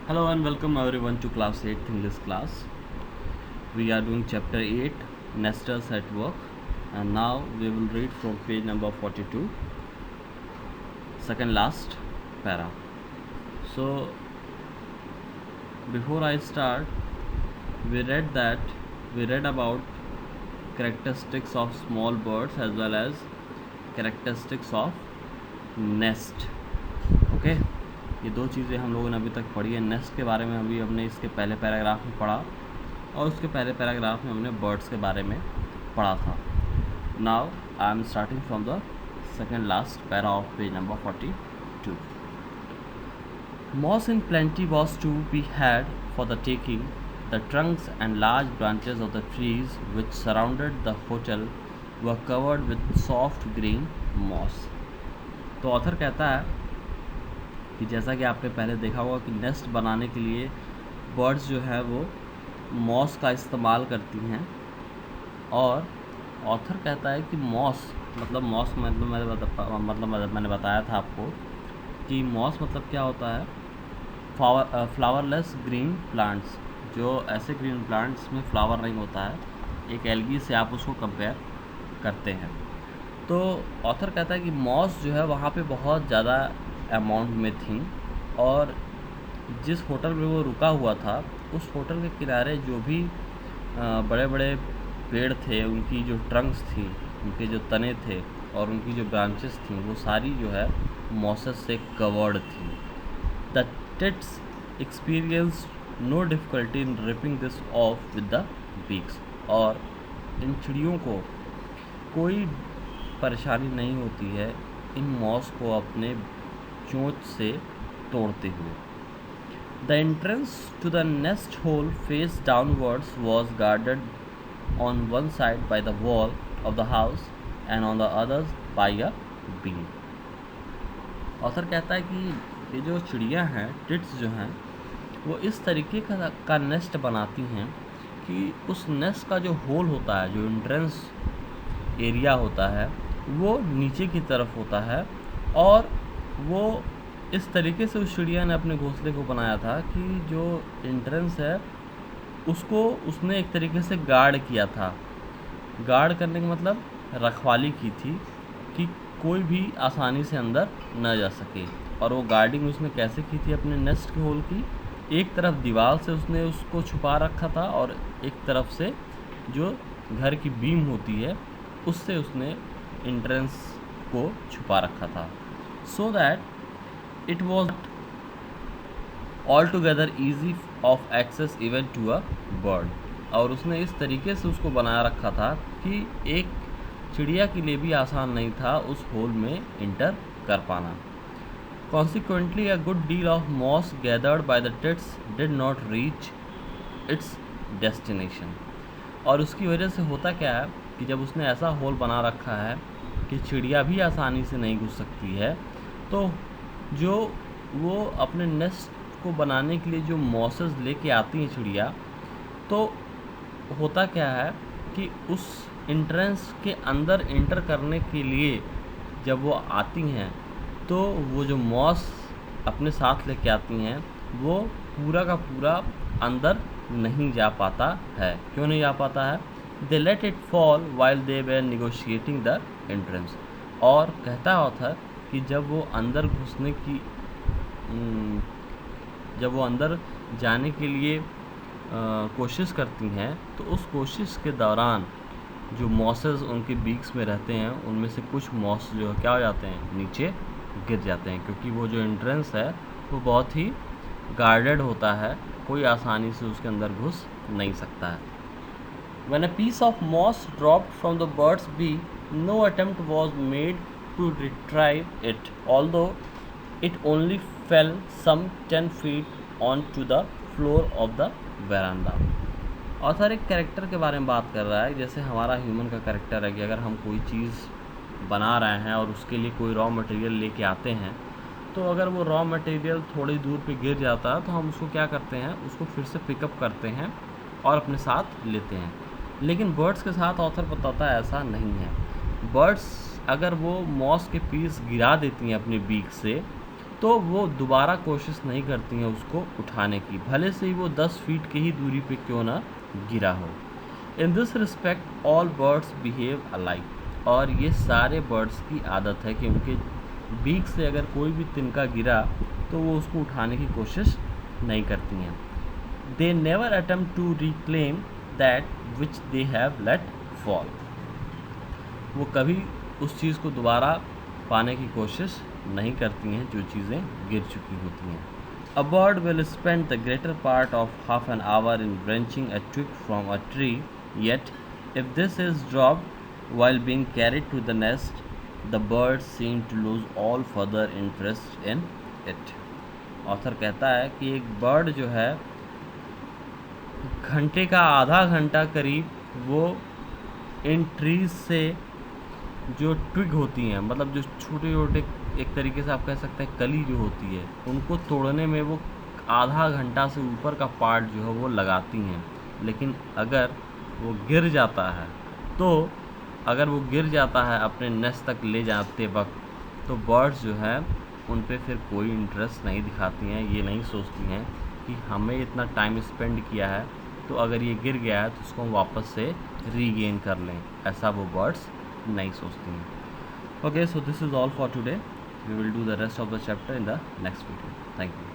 Hello and welcome everyone to class 8 English class. We are doing chapter 8 Nesters at Work, and now we will read from page number 42, second last para. So before I start, we read about characteristics of small birds as well as characteristics of nest. Okay ये दो चीज़ें हम लोगों ने अभी तक पढ़ी है. नेस्ट के बारे में अभी हमने इसके पहले पैराग्राफ में पढ़ा और उसके पहले पैराग्राफ में हमने बर्ड्स के बारे में पढ़ा था. Now I am starting from the second last para of page number 42. Moss in plenty was to be had for the taking. The trunks and large branches of the trees which surrounded the hotel were covered with soft green moss. तो author कहता है कि जैसा कि आपने पहले देखा होगा कि नेस्ट बनाने के लिए बर्ड्स जो है वो मॉस का इस्तेमाल करती हैं. और ऑथर कहता है कि मॉस मैंने बताया था आपको कि मॉस मतलब क्या होता है. फ्लावरलेस ग्रीन प्लांट्स, जो ऐसे ग्रीन प्लांट्स में फ्लावर नहीं होता है, एक एल्गी से आप उसको कंपेयर करते हैं. तो ऑथर कहता है कि मॉस जो है वहाँ पे बहुत ज़्यादा अमाउंट में थी और जिस होटल में वो रुका हुआ था उस होटल के किनारे जो भी बड़े बड़े पेड़ थे, उनकी जो ट्रंक्स थी, उनके जो तने थे और उनकी जो ब्रांचेस थी, वो सारी जो है मॉसेस से कवर्ड थी. The tits experience no difficulty in ripping this off with the beaks. और इन चिड़ियों को कोई परेशानी नहीं होती है इन मॉस को अपने चोंच से तोड़ते हुए. The entrance to the nest hole face downwards was guarded on one side by the wall of the house and on the others by a beam. Author कहता है कि ये जो चिड़ियाँ हैं, टिट्स जो हैं, वो इस तरीके का नेस्ट बनाती हैं कि उस नेस्ट का जो होल होता है, जो एंट्रेंस एरिया होता है, वो नीचे की तरफ होता है. और वो इस तरीके से उस चिड़िया ने अपने घोंसले को बनाया था कि जो एंट्रेंस है उसको उसने एक तरीके से गार्ड किया था. गार्ड करने का मतलब रखवाली की थी कि कोई भी आसानी से अंदर न जा सके. और वो गार्डिंग उसने कैसे की थी अपने नेस्ट के होल की? एक तरफ दीवार से उसने उसको छुपा रखा था और एक तरफ से जो घर की बीम होती है उससे उसने एंट्रेंस को छुपा रखा था, so that it was all together easy of access even to a bird. और उसने इस तरीके से उसको बनाया रखा था कि एक चिड़िया के लिए भी आसान नहीं था उस होल में इंटर कर पाना. Consequently, a good deal of moss gathered by the tits did not reach its destination. और उसकी वजह से होता क्या है कि जब उसने ऐसा होल बना रखा है कि चिड़िया भी आसानी से नहीं घुस सकती है, तो जो वो अपने नेस्ट को बनाने के लिए जो मॉसेस लेके आती हैं चिड़िया, तो होता क्या है कि उस एंट्रेंस के अंदर इंटर करने के लिए जब वो आती हैं तो वो जो मॉस अपने साथ लेके आती हैं वो पूरा का पूरा अंदर नहीं जा पाता है. क्यों नहीं जा पाता है? They let it fall while they were negotiating the entrance. और कहता है ऑथर कि जब वो अंदर जाने के लिए कोशिश करती हैं तो उस कोशिश के दौरान जो मॉसेस उनके बीक्स में रहते हैं उनमें से कुछ मॉस जो क्या हो जाते हैं, नीचे गिर जाते हैं, क्योंकि वो जो एंट्रेंस है वो बहुत ही गार्डेड होता है, कोई आसानी से उसके अंदर घुस नहीं सकता है. When a piece of moss dropped from the bird's beak, no attempt was made to retrieve it, although it only fell some 10 feet onto the floor of the veranda. Author एक कैरेक्टर के बारे में बात कर रहा है, जैसे हमारा ह्यूमन का कैरेक्टर है कि अगर हम कोई चीज़ बना रहे हैं और उसके लिए कोई रॉ मटेरियल लेके आते हैं, तो अगर वो रॉ मटेरियल थोड़ी दूर पे गिर जाता है तो हम उसको क्या करते हैं, उसको फिर से पिकअप करते हैं और अपने साथ लेते हैं. लेकिन बर्ड्स के साथ ऑथर बताता है ऐसा नहीं है. बर्ड्स अगर वो मॉस के पीस गिरा देती हैं अपने बीक से तो वो दोबारा कोशिश नहीं करती हैं उसको उठाने की, भले से ही वो 10 फीट की ही दूरी पे क्यों ना गिरा हो। In this respect all birds behave alike, और ये सारे बर्ड्स की आदत है कि उनके बीक से अगर कोई भी तिनका गिरा तो वो उसको उठाने की कोशिश नहीं करती हैं। They never attempt to reclaim that which they have let fall, वो कभी उस चीज़ को दोबारा पाने की कोशिश नहीं करती हैं जो चीज़ें गिर चुकी होती हैं। A bird will spend the greater part of half an hour in branching a twig from a tree, yet if this is dropped while being carried to the nest, the bird seem to lose all further interest in it. Author कहता है कि एक bird जो है घंटे का आधा घंटा करीब वो इन ट्रीज से जो ट्विग होती हैं, मतलब जो छोटे छोटे एक तरीके से आप कह सकते हैं कली जो होती है, उनको तोड़ने में वो आधा घंटा से ऊपर का पार्ट जो है वो लगाती हैं। लेकिन अगर वो गिर जाता है अपने नेस्ट तक ले जाते वक्त, तो बर्ड्स जो है उन पे फिर कोई इंटरेस्ट नहीं दिखाती हैं। ये नहीं सोचती हैं कि हमें इतना टाइम स्पेंड किया है, तो अगर ये गिर गया है तो उसको हम वापस से रीगेन कर लें, ऐसा वो बर्ड्स नहीं सोचती हैं। Okay, so this is all for today. We will do the rest of the chapter in the next video. Thank you.